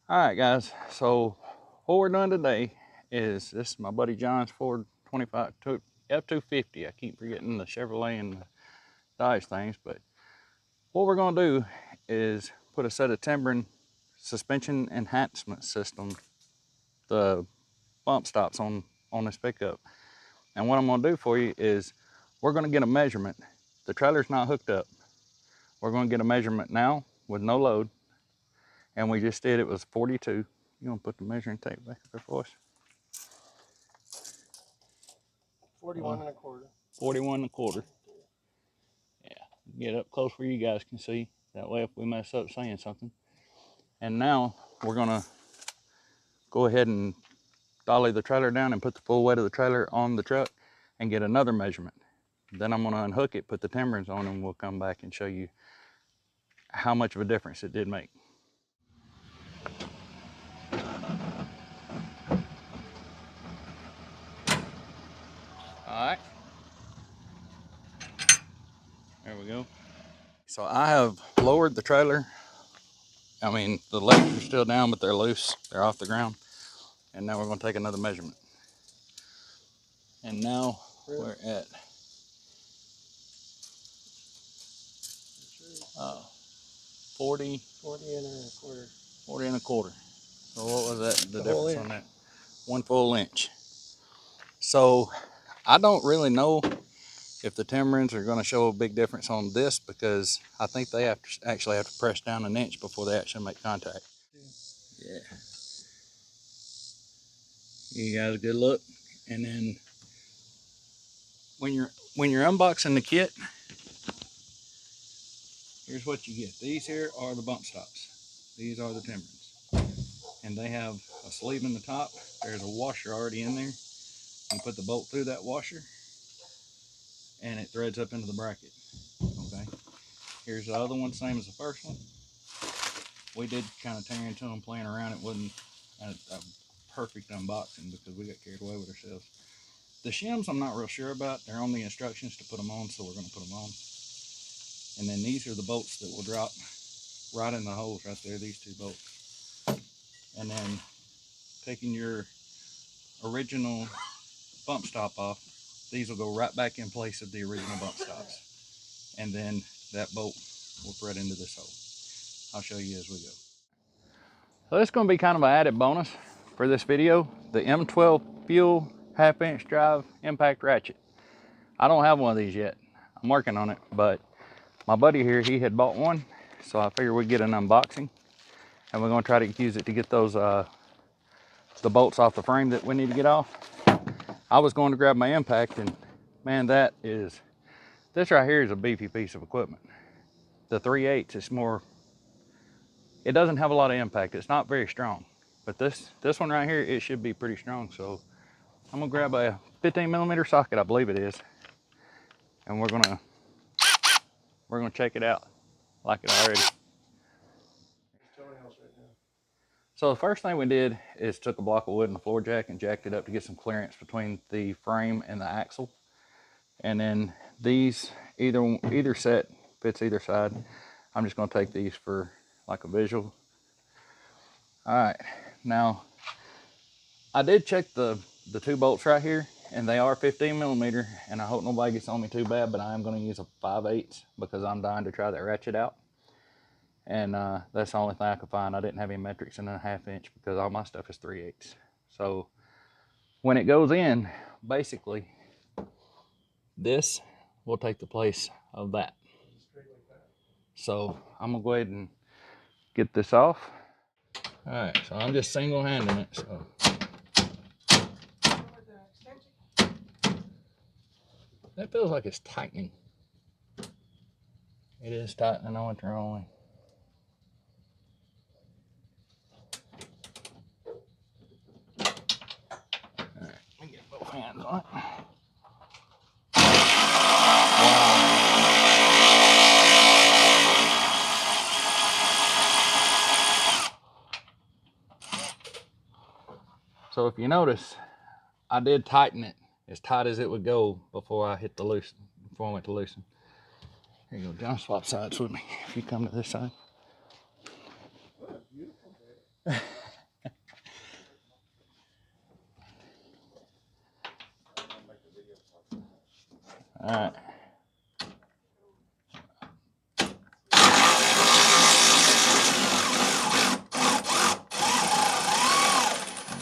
All right, guys. So what we're doing today is this is my buddy John's Ford 25 F250. I keep forgetting the Chevrolet and the Dodge things, but what we're going to do is put a set of Timbren suspension enhancement system, the bump stops on this pickup. And what I'm going to do for you is we're going to get a measurement. The trailer's not hooked up. We're going to get a measurement now with no load. And we just did, it was 42. You want to put the measuring tape back up there for us? 41 and a quarter. 41 and a quarter. Yeah, get up close where you guys can see. That way if we mess up saying something. And now we're gonna go ahead and dolly the trailer down and put the full weight of the trailer on the truck and get another measurement. Then I'm gonna unhook it, put the Timbrens on, and we'll come back and show you how much of a difference it did make. All right, there we go. So I have lowered the trailer. I mean, the legs are still down, but they're loose. They're off the ground. And now we're gonna take another measurement. And now we're at 40 and a quarter. 40 and a quarter. So what was that, the difference on that? 1 full inch. So I don't really know if the Timbrens are going to show a big difference on this, because I think they actually have to press down an inch before they actually make contact. Yeah. You guys a good look. And then when you're unboxing the kit, here's what you get. These here are the bump stops. These are the Timbrens. And they have a sleeve in the top. There's a washer already in there. You put the bolt through that washer and it threads up into the bracket. Okay. Here's the other one, same as the first one. We did kind of tear into them playing around. It wasn't a perfect unboxing because we got carried away with ourselves. The shims I'm not real sure about. They're on the instructions to put them on, so we're going to put them on. And then these are the bolts that will drop right in the holes right there, these two bolts. And then taking your original bump stop off, these will go right back in place of the original bump stops. And then that bolt will thread into this hole. I'll show you as we go. So this is going to be kind of an added bonus for this video. The M12 fuel 1/2 inch drive impact ratchet. I don't have one of these yet. I'm working on it, but my buddy here, he had bought one. So I figured we'd get an unboxing, and we're going to try to use it to get those the bolts off the frame that we need to get off. I was going to grab my impact, and man, this right here is a beefy piece of equipment. The 3/8 is more, it doesn't have a lot of impact. It's not very strong, but this one right here, it should be pretty strong. So I'm gonna grab a 15mm socket, I believe it is, and we're gonna check it out like it already. So the first thing we did is took a block of wood and a floor jack and jacked it up to get some clearance between the frame and the axle. And then these, either set fits either side. I'm just gonna take these for like a visual. All right, now I did check the two bolts right here, and they are 15mm, and I hope nobody gets on me too bad, but I am gonna use a 5/8 because I'm dying to try that ratchet out. And that's the only thing I could find. I didn't have any metrics in a 1/2 inch because all my stuff is 3/8. So when it goes in, basically this will take the place of that. So I'm gonna go ahead and get this off. All right, so I'm just single-handing it. So that feels like it's tightening. It is tightening. I went the wrong way. All right, let me get both hands on it. So if you notice, I did tighten it as tight as it would go before I hit the loosen, before I went to loosen. Here you go, John, swap sides with me if you come to this side.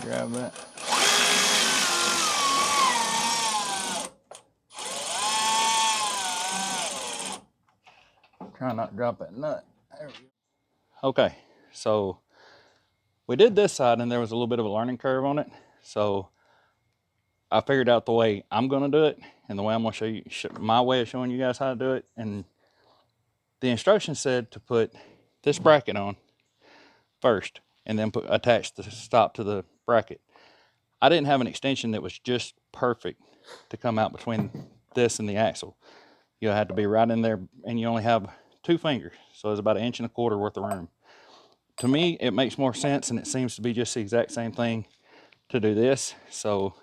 grab that. Try not to drop that nut. There we go. Okay, so we did this side and there was a little bit of a learning curve on it. So I figured out the way I'm gonna do it and the way I'm gonna show you, my way of showing you guys how to do it. And the instructions said to put this bracket on first and then attach the stop to the bracket. I didn't have an extension that was just perfect to come out between this and the axle. You had to be right in there, and you only have 2 fingers, so it's about 1.25 inches worth of room. To me, it makes more sense, and it seems to be just the exact same thing to do this. So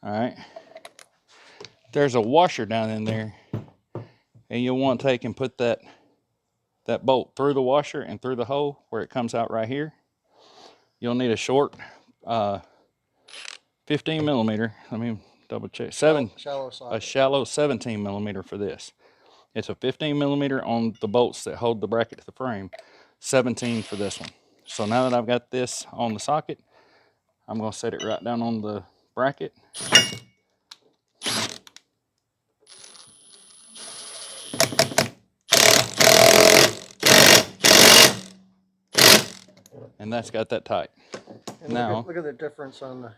all right, there's a washer down in there, and you'll want to take and put that bolt through the washer and through the hole where it comes out right here. You'll need a short 15 millimeter. Let me double check. Shallow socket. A shallow 17 millimeter for this. It's a 15 millimeter on the bolts that hold the bracket to the frame, 17 for this one. So now that I've got this on the socket, I'm going to set it right down on the bracket. And that's got that tight. And now look at the difference on the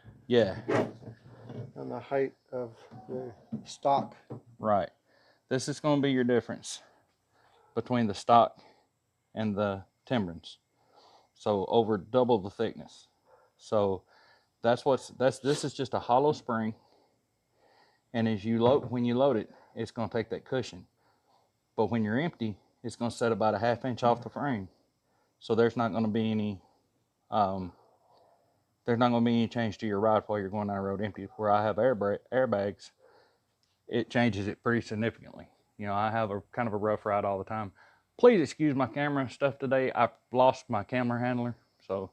height of the stock. Right. This is going to be your difference between the stock and the Timbrens. So over double the thickness. So this is just a hollow spring. And as you load, when you load it, it's going to take that cushion. But when you're empty, it's going to set about a 1/2 inch off the frame. So there's not going to be any change to your ride while you're going down the road empty. Where I have airbags, it changes it pretty significantly. You know, I have a kind of a rough ride all the time. Please excuse my camera stuff today. I've lost my camera handler, so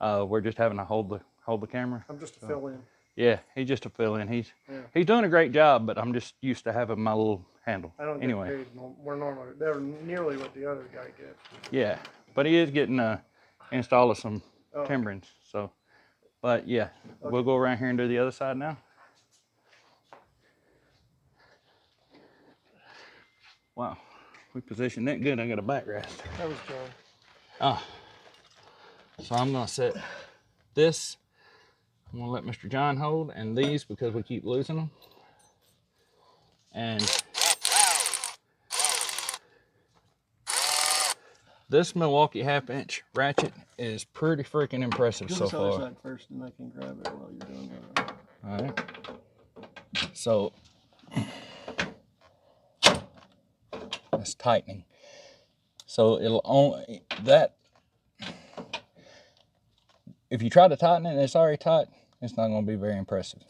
we're just having to hold the camera. I'm just a fill-in. Yeah, he's just a fill-in. He's doing a great job, but I'm just used to having my little handle. I don't get paid more normally. They're nearly what the other guy gets. Yeah, but he is getting install of some Timbrens. So, but yeah, we'll go around here and do the other side now. Wow, we positioned that good. I got a backrest. That was John. So I'm gonna set this. I'm gonna let Mr. John hold, and these, because we keep losing them. And this Milwaukee 1/2 inch ratchet is pretty freaking impressive so far. Give us side first, and I can grab it while you're doing that. All right. So it's tightening. So it'll only if you try to tighten it and it's already tight, it's not going to be very impressive.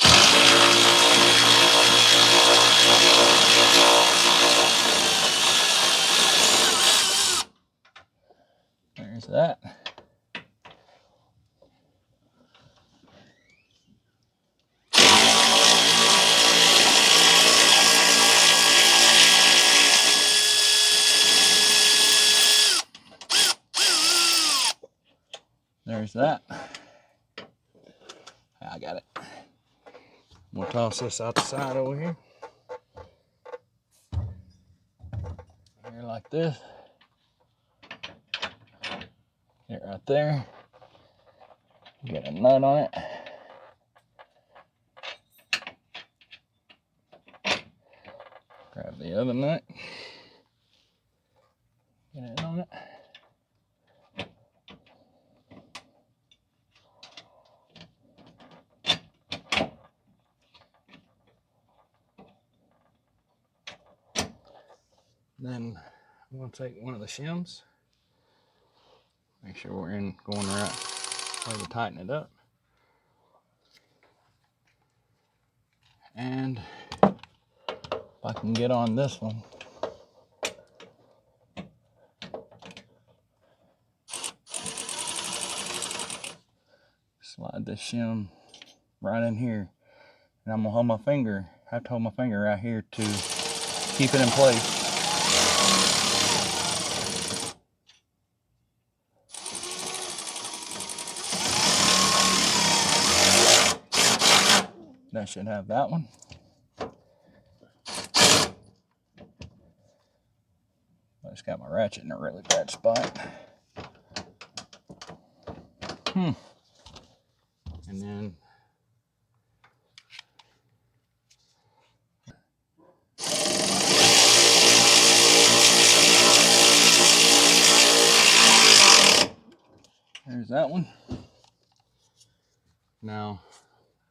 There's that. There's that. I got it. We'll toss this out the side over here. Here like this. Get it right there. Get a nut on it. Grab the other nut. Get it on it. Then I'm going to take one of the shims. Make sure we're going the right way to tighten it up. And if I can get on this one. Slide this shim right in here. And I'm going to have to hold my finger right here to keep it in place. I should have that one. I just got my ratchet in a really bad spot. And then there's that one. Now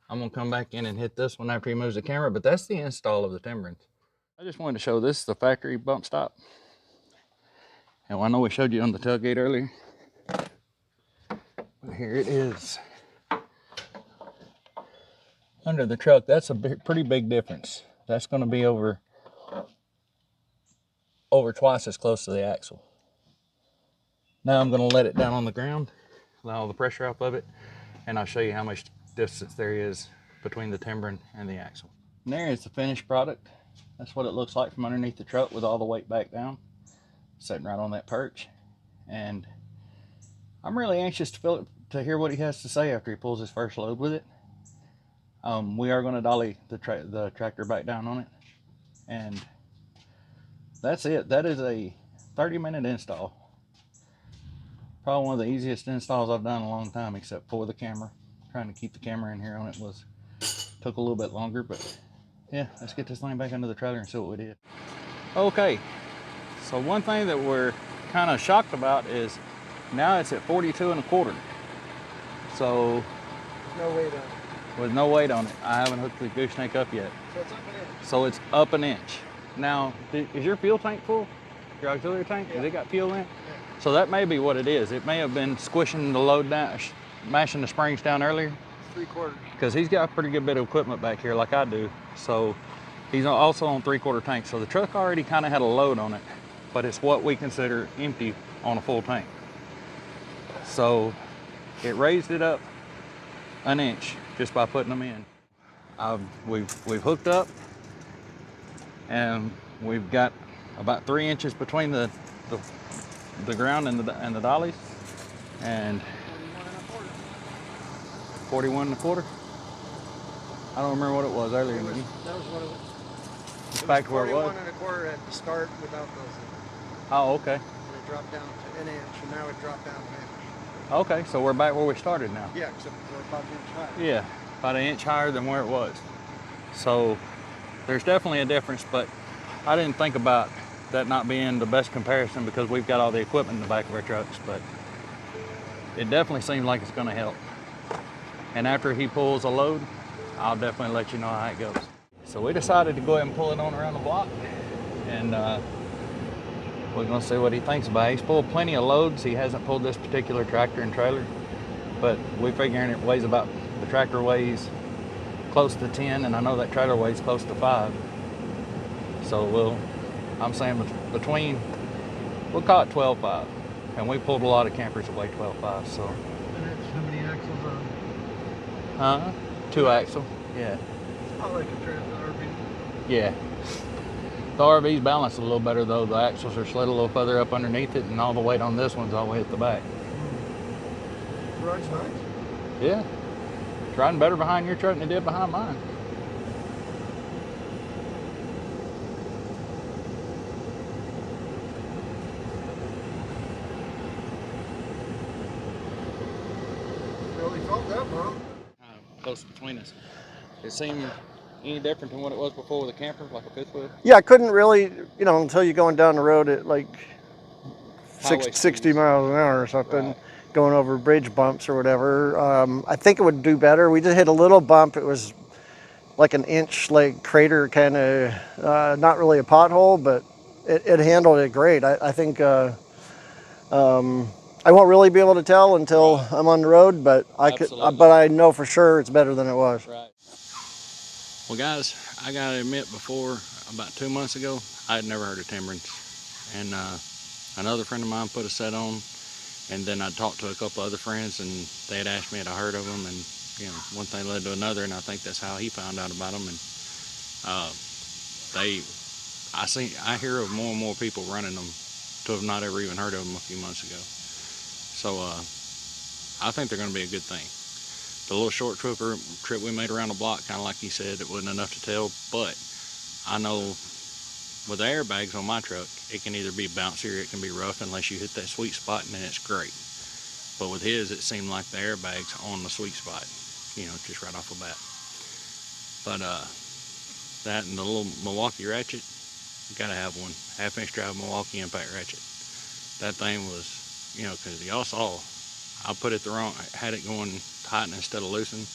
I'm gonna come back in and hit this one after he moves the camera, but that's the install of the Timbren. I just wanted to show this, the factory bump stop. And I know we showed you on the tailgate earlier, but here it is. Under the truck, that's a pretty big difference. That's gonna be over twice as close to the axle. Now I'm gonna let it down on the ground, let all the pressure off of it, and I'll show you how much distance there is between the Timbren and the axle. And there is the finished product. That's what it looks like from underneath the truck with all the weight back down, sitting right on that perch. And I'm really anxious to hear what he has to say after he pulls his first load with it. We are going to dolly the tractor back down on it, and that's it. That is a 30-minute install. Probably one of the easiest installs I've done in a long time, except for the camera. Trying to keep the camera in here on it took a little bit longer, but yeah, let's get this thing back under the trailer and see what we did. Okay, so one thing that we're kind of shocked about is now it's at 42 1/4. So No weight on it. with no weight on it. I haven't hooked the gooseneck up yet. So it's up an inch. So it's up an inch. Now, is your fuel tank full? Your auxiliary tank? Yeah. Has it got fuel in it? Yeah. So that may be what it is. It may have been squishing the load down, mashing the springs down earlier. 3/4. Because he's got a pretty good bit of equipment back here like I do. So he's also on 3/4 tank. So the truck already kind of had a load on it, but it's what we consider empty on a full tank. So it raised it up an inch just by putting them in. We've hooked up, and we've got about 3 inches between the ground and the dollies, and 41 1/4. I don't remember what it was earlier. That was what it was. It's back to where it was. 41 1/4 at the start without those in. Oh, okay. And it dropped down to an inch, and now it dropped down an inch. Okay, so we're back where we started now. Yeah, except we're about an inch higher. Yeah, about an inch higher than where it was. So there's definitely a difference, but I didn't think about that not being the best comparison because we've got all the equipment in the back of our trucks, but it definitely seems like it's gonna help. And after he pulls a load, I'll definitely let you know how it goes. So we decided to go ahead and pull it on around the block, and we're gonna see what he thinks about it. He's pulled plenty of loads. He hasn't pulled this particular tractor and trailer, but we figuring it weighs about, the tractor weighs close to 10, and I know that trailer weighs close to 5. So I'm saying between, we'll call it 12.5. And we pulled a lot of campers that weigh 12.5, so. And that's how many axles on? 2 axle, yeah. It's not like a transit RV. Yeah. The RV's balanced a little better though. The axles are slid a little further up underneath it, and all the weight on this one's all the way at the back. Ride's nice. Yeah. It's riding better behind your truck than it did behind mine. Really felt that, bro. Close between us. It seemed any different than what it was before with a camper, like a fifth wheel? Yeah, I couldn't really, until you're going down the road at like Highway 60 speeds. miles an hour or something, Right. going over bridge bumps or whatever. I think it would do better. We just hit a little bump. It was like an inch, like crater kind of, not really a pothole, but it handled it great. I think I won't really be able to tell until Right. I'm on the road, but Absolutely. but I know for sure it's better than it was. Right. Well, guys, I gotta admit, before about 2 months ago, I had never heard of Timbrens, and another friend of mine put a set on, and then I talked to a couple other friends, and they had asked me had I heard of them, and one thing led to another, and I think that's how he found out about them. And I hear of more and more people running them to have not ever even heard of them a few months ago. So I think they're going to be a good thing. The little short trip we made around the block, kind of like he said, it wasn't enough to tell. But I know with the airbags on my truck, it can either be bouncy or it can be rough unless you hit that sweet spot, and then it's great. But with his, it seemed like the airbags on the sweet spot, you know, just right off the bat. But that and the little Milwaukee Ratchet, you gotta have one. 1/2-inch drive Milwaukee impact ratchet. That thing was, you know, because y'all saw, I put it the wrong, I had it going tighten instead of loosen,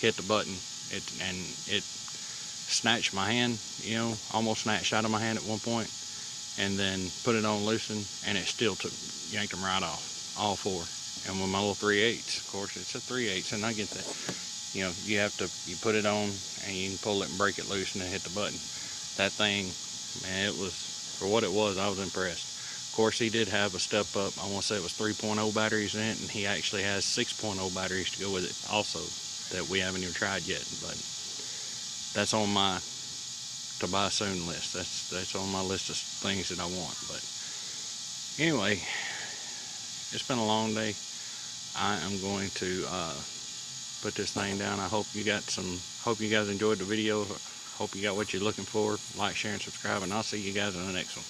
hit the button, and it snatched my hand, you know, almost snatched out of my hand at one point, and then put it on loosen, and it still yanked them right off, all four. And with my little 3/8, of course, it's a 3/8, and I get that, you know, you put it on, and you can pull it and break it loose, and then hit the button. That thing, man, it was, for what it was, I was impressed. Of course, he did have a step up, I want to say it was 3.0 batteries in it, and he actually has 6.0 batteries to go with it also, that we haven't even tried yet. But that's on my to buy soon list. That's on my list of things that I want. But anyway, it's been a long day. I am going to put this thing down. I hope you guys enjoyed the video. Hope you got what you're looking for. Like, share, and subscribe, and I'll see you guys in the next one.